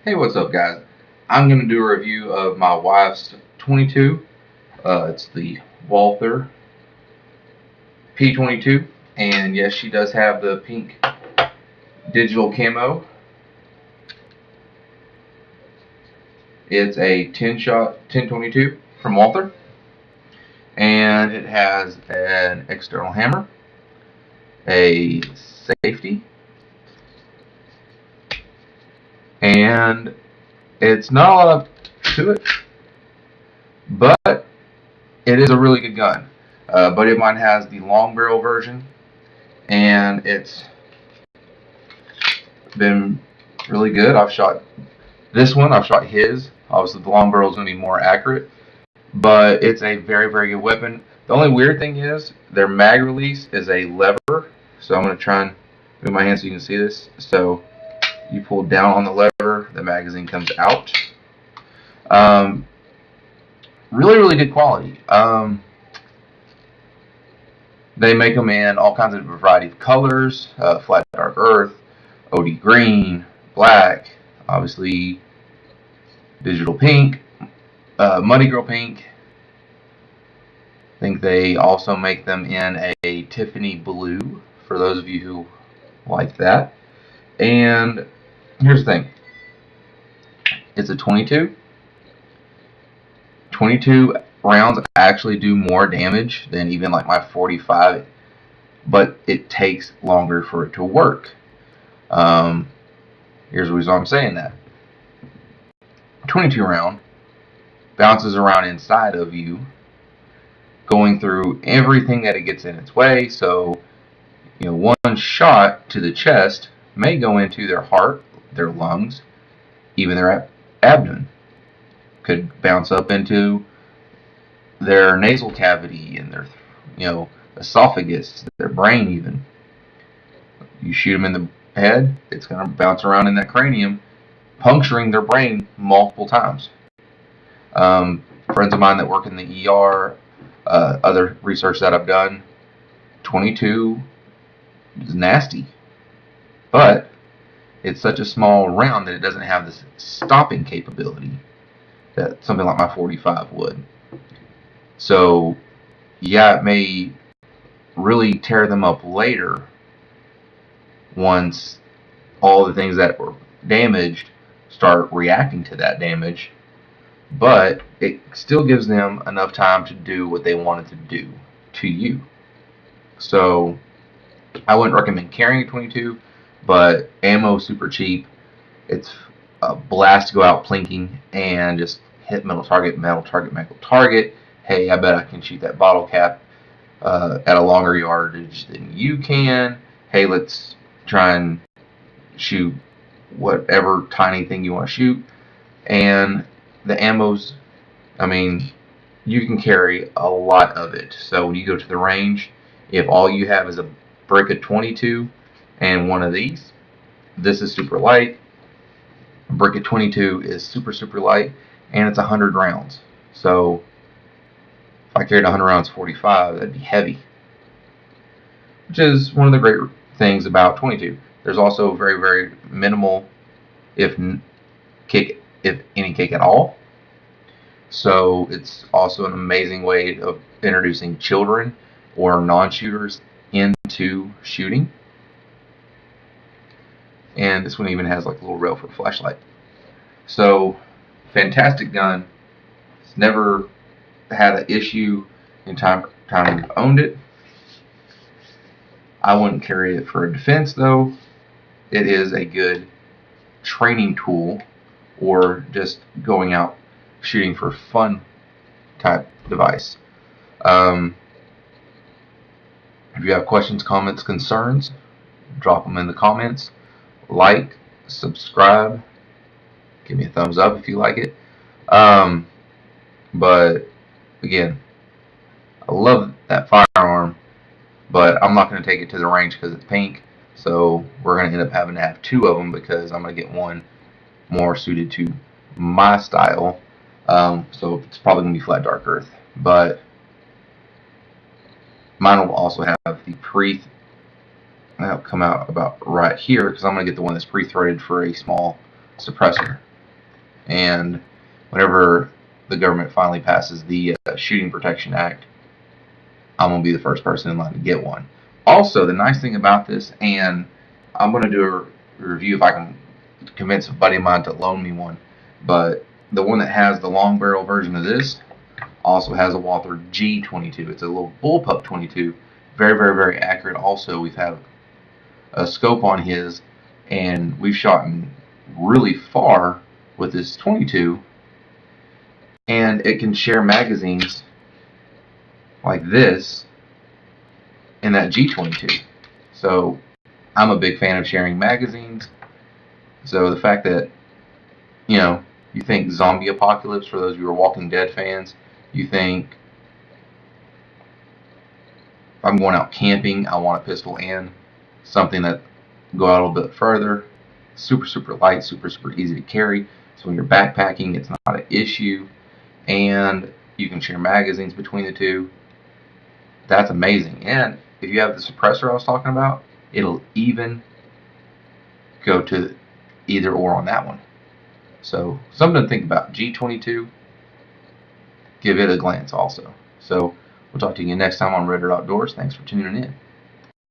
Hey, what's up, guys? I'm going to do a review of my wife's 22. It's the Walther p22, and yes, she does have the pink digital camo. It's a 10-shot 1022 from Walther, and it has an external hammer, a safety, and it's not a lot to it, but it is a really good gun. A buddy of mine has the long barrel version, and it's been really good. I've shot this one, I've shot his. Obviously, the long barrel is going to be more accurate, but it's a very, very good weapon. The only weird thing is their mag release is a lever, so I'm going to try and move my hand so you can see this. So you pull down on the lever, the magazine comes out. Really, really good quality. They make them in all kinds of variety of colors, flat dark earth, OD green, black, obviously digital pink, muddy girl pink. I think they also make them in a Tiffany blue for those of you who like that. And here's the thing. It's a 22. 22 rounds actually do more damage than even like my 45, but it takes longer for it to work. Here's the reason I'm saying that. 22 round bounces around inside of you, going through everything that it gets in its way. So, one shot to the chest may go into their heart, their lungs, even their abdomen. Could bounce up into their nasal cavity and their, esophagus, their brain even. You shoot them in the head, it's going to bounce around in that cranium, puncturing their brain multiple times. Friends of mine that work in the ER, other research that I've done, 22 is nasty, but it's such a small round that it doesn't have this stopping capability that something like my 45 would. So, yeah, it may really tear them up later once all the things that were damaged start reacting to that damage, but it still gives them enough time to do what they wanted to do to you. So I wouldn't recommend carrying a 22, but ammo super cheap. It's a blast to go out plinking and just hit metal target, metal target, metal target. Hey, I bet I can shoot that bottle cap at a longer yardage than you can. Hey, let's try and shoot whatever tiny thing you want to shoot. And the ammo's, you can carry a lot of it. So when you go to the range, if all you have is a brick of 22 and one of these, this is super light. A brick of 22 is super, super light, and it's 100 rounds. So if I carried 100 rounds 45, that'd be heavy, which is one of the great things about 22. There's also very, very minimal, if any kick at all. So it's also an amazing way of introducing children or non-shooters into shooting. And this one even has like a little rail for a flashlight. So, fantastic gun. It's never had an issue in time I've owned it. I wouldn't carry it for a defense though. It is a good training tool or just going out shooting for fun type device. If you have questions, comments, concerns, drop them in the comments. Like, subscribe, give me a thumbs up if you like it. But again, I love that firearm, but I'm not going to take it to the range because it's pink. So we're going to end up having to have two of them because I'm going to get one more suited to my style. So it's probably going to be flat dark earth, but mine will also have the that'll come out about right here because I'm going to get the one that's pre-threaded for a small suppressor. And whenever the government finally passes the Shooting Protection Act, I'm going to be the first person in line to get one. Also, the nice thing about this, and I'm going to do a review if I can convince a buddy of mine to loan me one, but the one that has the long barrel version of this also has a Walther G22. It's a little bullpup 22. Very, very, very accurate. Also, we've had a scope on his, and we've shot really far with this 22, and it can share magazines like this in that G22. So I'm a big fan of sharing magazines. So the fact that, you think zombie apocalypse, for those of you who are Walking Dead fans, you think if I'm going out camping, I want a pistol and something that go out a little bit further. Super, super light, super, super easy to carry. So when you're backpacking, it's not an issue. And you can share magazines between the two. That's amazing. And if you have the suppressor I was talking about, it'll even go to either or on that one. So something to think about. G22, give it a glance also. So we'll talk to you next time on Red Dirt Outdoors. Thanks for tuning in.